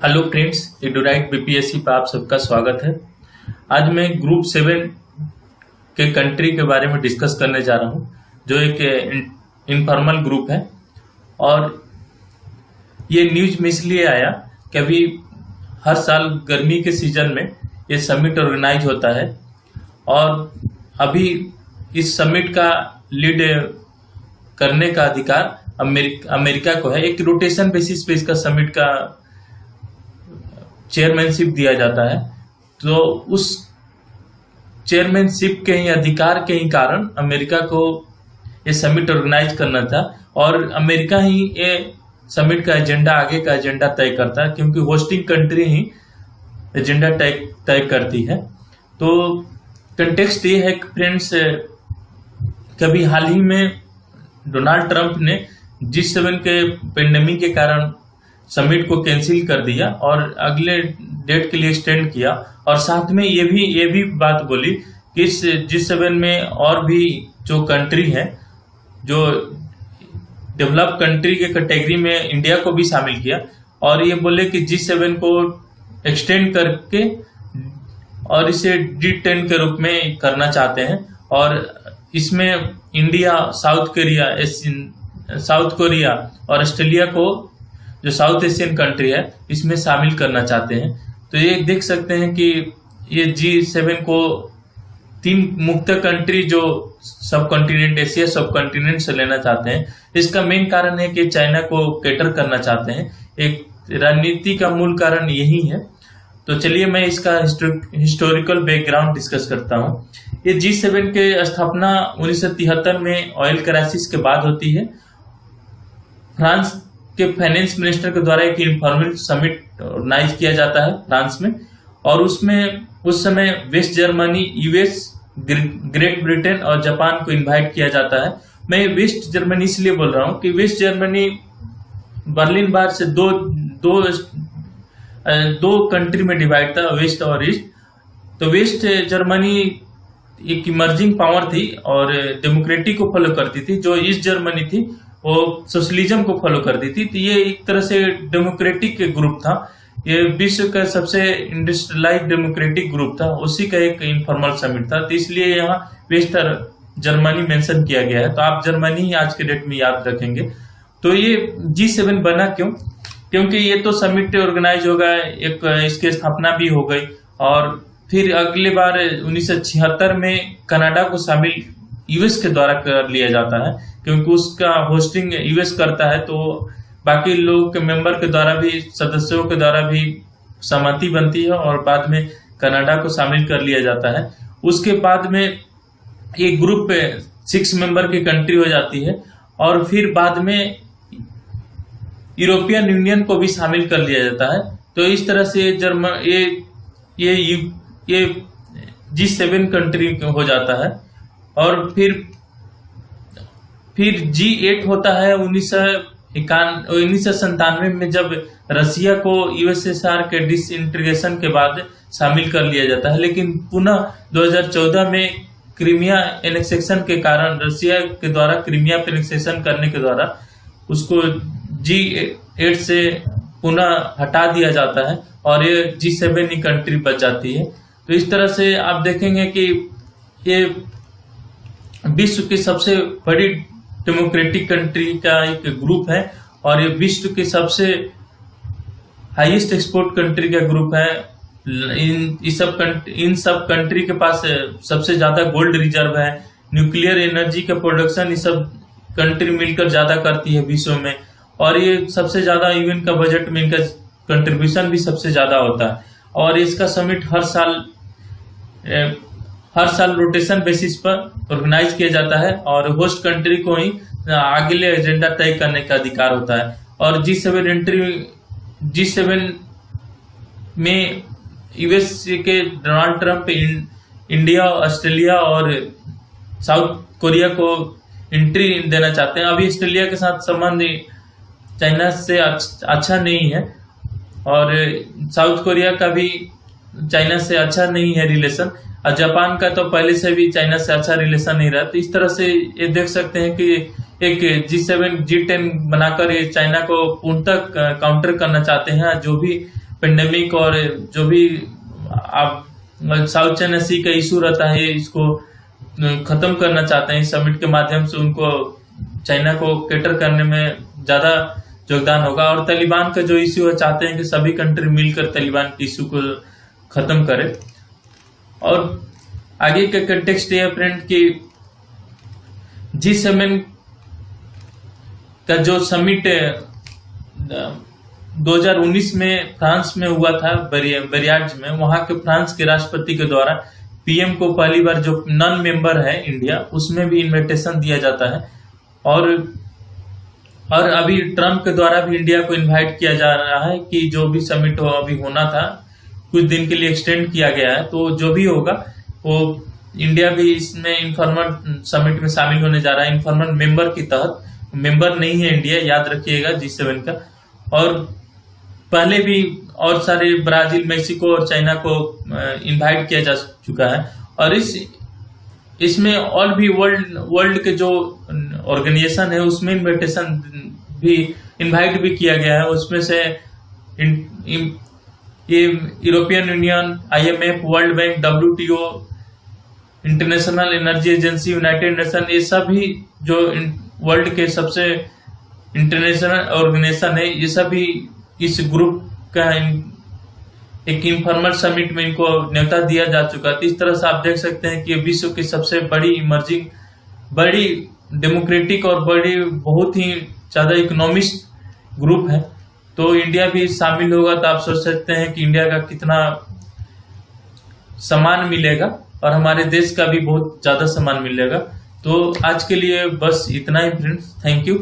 Hello friends, एडुराइट BPSC पर आप सबका स्वागत है। आज मैं ग्रुप 7 के कंट्री के बारे में डिस्कस करने जा रहा हूं, जो एक इनफॉर्मल ग्रुप है। और ये न्यूज में इसलिए आया कि अभी हर साल गर्मी के सीजन में ये समिट ऑर्गेनाइज होता है और अभी इस समिट का लीड करने का अधिकार अमेरिका को है। एक रोटेशन बेसिस पे इसका समिट का चेयरमैनशिप दिया जाता है, तो उस चेयरमैनशिप के ही अधिकार के ही कारण अमेरिका को ये समिट ऑर्गेनाइज करना था और अमेरिका ही ये समिट का एजेंडा, आगे का एजेंडा तय करता है, क्योंकि होस्टिंग कंट्री ही एजेंडा तय करती है। तो कंटेक्स्ट ये है कि फ्रेंड्स, कभी हाल ही में डोनाल्ड ट्रंप ने G7 के पेंडेमिक के कारण समिट को कैंसिल कर दिया और अगले डेट के लिए एक्सटेंड किया, और साथ में ये भी बात बोली कि इस G7 में और भी जो कंट्री है, जो डेवलप कंट्री के कैटेगरी में इंडिया को भी शामिल किया, और ये बोले कि G7 को एक्सटेंड करके और इसे D10 के रूप में करना चाहते हैं, और इसमें इंडिया, साउथ कोरिया और ऑस्ट्रेलिया को, जो साउथ एशियन कंट्री है, इसमें शामिल करना चाहते हैं। तो ये देख सकते हैं कि ये G7 को 3 मुख्य कंट्री जो सब कॉन्टिनेंट, एशिया सब कॉन्टिनेंट से लेना चाहते हैं। इसका मेन कारण है कि चाइना को कैटर करना चाहते हैं। एक रणनीति का मूल कारण यही है। तो चलिए मैं इसका हिस्टोरिकल बैकग्राउंड डिस्कस करता हूँ। ये G7 के स्थापना 1973 में ऑयल क्राइसिस के बाद होती है। फ्रांस के फाइनेंस मिनिस्टर के द्वारा एक इनफॉर्मल समिट ऑर्गेनाइज किया जाता है फ्रांस में, और उसमें उस समय West Germany, US, Great Britain और जापान को इनवाइट किया जाता है। मैं वेस्ट जर्मनी इसलिए बोल रहा हूँ कि वेस्ट जर्मनी बर्लिन बार से दो कंट्री में डिवाइड था, वेस्ट और ईस्ट। तो वेस्ट जर्मनी एक इमर्जिंग पावर थी और डेमोक्रेटिक को फॉलो करती थी, जो ईस्ट जर्मनी थी वो सोशलिज्म को फॉलो करती थी। तो ये एक तरह से डेमोक्रेटिक ग्रुप था। ये विश्व का सबसे इंडस्ट्रियलाइज डेमोक्रेटिक ग्रुप था, उसी का एक इनफॉर्मल समिट था। तो इसलिए यहाँ वेस्ट जर्मनी मेंशन किया गया है। तो आप जर्मनी ही आज के डेट में याद रखेंगे। तो ये G7 बना क्यों? क्योंकि ये तो समिट ऑर्गेनाइज हो गया, एक इसकी स्थापना भी हो गई, और फिर अगले बार 1976 में कनाडा को शामिल यूएस के द्वारा कर लिया जाता है, क्योंकि उसका होस्टिंग यूएस करता है। तो बाकी लोगों के मेंबर के द्वारा भी, सदस्यों के द्वारा भी सहमति बनती है और बाद में कनाडा को शामिल कर लिया जाता है। उसके बाद में एक ग्रुप 6 मेंबर की कंट्री हो जाती है, और फिर बाद में यूरोपियन यूनियन को भी शामिल कर लिया जाता है। तो इस तरह से ये G7 कंट्री हो जाता है। और फिर G8 होता है 1997 में, जब रसिया को यूएसएसआर के डिसइंटीग्रेशन के बाद शामिल कर लिया जाता है। लेकिन पुनः 2014 में क्रीमिया एनेक्सेशन के कारण, रसिया के द्वारा क्रीमिया एनेक्सेशन करने के द्वारा उसको G8 से पुनः हटा दिया जाता है और ये G7 ही कंट्री बच जाती है। तो इस तरह से आप देखेंगे कि ये विश्व की सबसे बड़ी डेमोक्रेटिक कंट्री का एक ग्रुप है, और ये विश्व के सबसे हाईएस्ट एक्सपोर्ट कंट्री का ग्रुप है। इन सब कंट्री के पास सबसे ज्यादा गोल्ड रिजर्व है। न्यूक्लियर एनर्जी का प्रोडक्शन ये सब कंट्री मिलकर ज्यादा करती है विश्व में, और ये सबसे ज्यादा यूएन का बजट में इनका कंट्रीब्यूशन भी सबसे ज्यादा होता है। और इसका समिट हर साल रोटेशन बेसिस पर ऑर्गेनाइज किया जाता है, और होस्ट कंट्री को ही अगले एजेंडा तय करने का अधिकार होता है। और G7 में यूएस के डोनाल्ड ट्रंप इंडिया, ऑस्ट्रेलिया और साउथ कोरिया को एंट्री देना चाहते हैं। अभी ऑस्ट्रेलिया के साथ संबंध चाइना से अच्छा नहीं है, और साउथ कोरिया का भी चाइना से अच्छा नहीं है रिलेशन, और जापान का तो पहले से भी चाइना से अच्छा रिलेशन नहीं रहा। तो इस तरह से ये देख सकते हैं कि एक G7 G10 बनाकर ये चाइना को पूर्णतः काउंटर करना चाहते हैं। जो भी पेंडेमिक और जो भी आप साउथ चाइना सी का इशू रहता है, इसको खत्म करना चाहते हैं। इस समिट के माध्यम से उनको चाइना को कैटर करने में ज्यादा योगदान होगा। और तालिबान का जो इश्यू है, चाहते हैं कि सभी कंट्री मिलकर तालिबान के इश्यू को खत्म करे। और आगे का कंटेक्स्ट ये है फ्रेंड कि G7 का जो समिट 2019 में फ्रांस में हुआ था, बेरियाज में, वहां के फ्रांस के राष्ट्रपति के द्वारा पीएम को पहली बार, जो नॉन मेंबर है इंडिया, उसमें भी इनविटेशन दिया जाता है। और अभी ट्रम्प के द्वारा भी इंडिया को इनवाइट किया जा रहा है कि जो भी समिट हो अभी होना था कुछ दिन के लिए एक्सटेंड किया गया है। तो जो भी होगा वो इंडिया भी इसमें इनफॉर्मल समिट में शामिल होने जा रहा है, इनफॉर्मल मेंबर की तहत। मेंबर नहीं है इंडिया, याद रखिएगा G7 का। और पहले भी और सारे ब्राजील, मेक्सिको और चाइना को इनवाइट किया जा चुका है। और इसमें और भी वर्ल्ड के जो ऑर्गेनाइजेशन है उसमें इनविटेशन भी, इनवाइट भी किया गया है। उसमें से ये European union, IMF, world bank, WTO, international energy agency, United nation, ये सभी जो वर्ल्ड के सबसे इंटरनेशनल ऑर्गेनाइजेशन है, ये सभी इस ग्रुप का एक इनफॉर्मल समिट में इनको न्योता दिया जा चुका है। तो इस तरह से आप देख सकते हैं कि विश्व की सबसे बड़ी इमर्जिंग, बड़ी डेमोक्रेटिक और बड़ी बहुत ही ज्यादा इकोनॉमिस्ट ग्रुप है। तो इंडिया भी शामिल होगा तो आप सोच सकते हैं कि इंडिया का कितना सम्मान मिलेगा और हमारे देश का भी बहुत ज्यादा सम्मान मिलेगा। तो आज के लिए बस इतना ही फ्रेंड्स, थैंक यू।